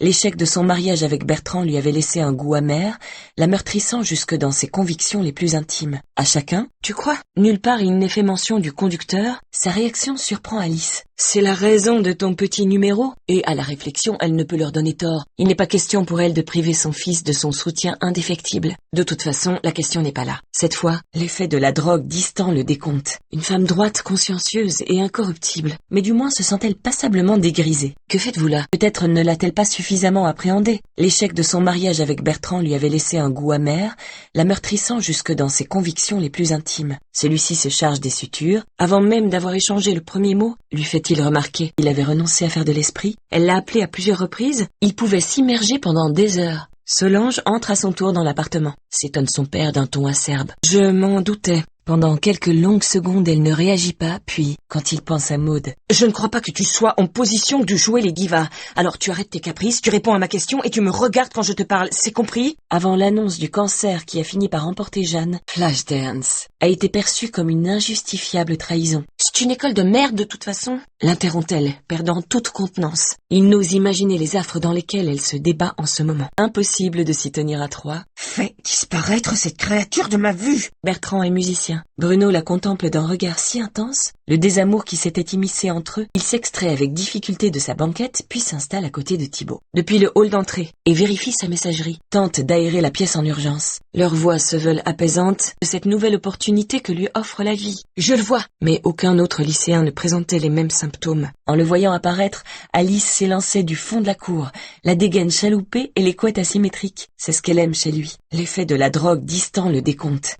L'échec de son mariage avec Bertrand lui avait laissé un goût amer, la meurtrissant jusque dans ses convictions les plus intimes. À chacun, tu crois? Nulle part il n'est fait mention du conducteur. Sa réaction surprend Alice. C'est la raison de ton petit numéro? Et à la réflexion, elle ne peut leur donner tort. Il n'est pas question pour elle de priver son fils de son soutien indéfectible. De toute façon, la question n'est pas là. Cette fois, l'effet de la drogue distend le décompte. Une femme droite, consciencieuse et incorruptible. Mais du moins se sent-elle passablement dégrisée. Que faites-vous là? Peut-être ne l'a-t-elle pas suffisamment appréhendé. L'échec de son mariage avec Bertrand lui avait laissé un goût amer, la meurtrissant jusque dans ses convictions les plus intimes. Celui-ci se charge des sutures. Avant même d'avoir échangé le premier mot, lui fait-il remarquer qu'il avait renoncé à faire de l'esprit. Elle l'a appelé à plusieurs reprises. Il pouvait s'immerger pendant des heures. Solange entre à son tour dans l'appartement. S'étonne son père d'un ton acerbe. Je m'en doutais. Pendant quelques longues secondes, elle ne réagit pas, puis, quand il pense à Maude. Je ne crois pas que tu sois en position de jouer les divas. Alors tu arrêtes tes caprices, tu réponds à ma question et tu me regardes quand je te parle, c'est compris? Avant l'annonce du cancer qui a fini par emporter Jeanne, Flashdance a été perçue comme une injustifiable trahison. C'est une école de merde de toute façon, l'interrompt-elle, perdant toute contenance. Il n'ose imaginer les affres dans lesquelles elle se débat en ce moment. Impossible de s'y tenir à trois. Fais disparaître cette créature de ma vue! Bertrand est musicien. Bruno la contemple d'un regard si intense, le désamour qui s'était immiscé entre eux, il s'extrait avec difficulté de sa banquette puis s'installe à côté de Thibaut. Depuis le hall d'entrée, et vérifie sa messagerie, tente d'aérer la pièce en urgence. Leurs voix se veulent apaisantes de cette nouvelle opportunité que lui offre la vie. Je le vois! Mais aucun autre lycéen ne présentait les mêmes symptômes. En le voyant apparaître, Alice s'élançait du fond de la cour, la dégaine chaloupée et les couettes asymétriques. C'est ce qu'elle aime chez lui. L'effet de la drogue distend le décompte.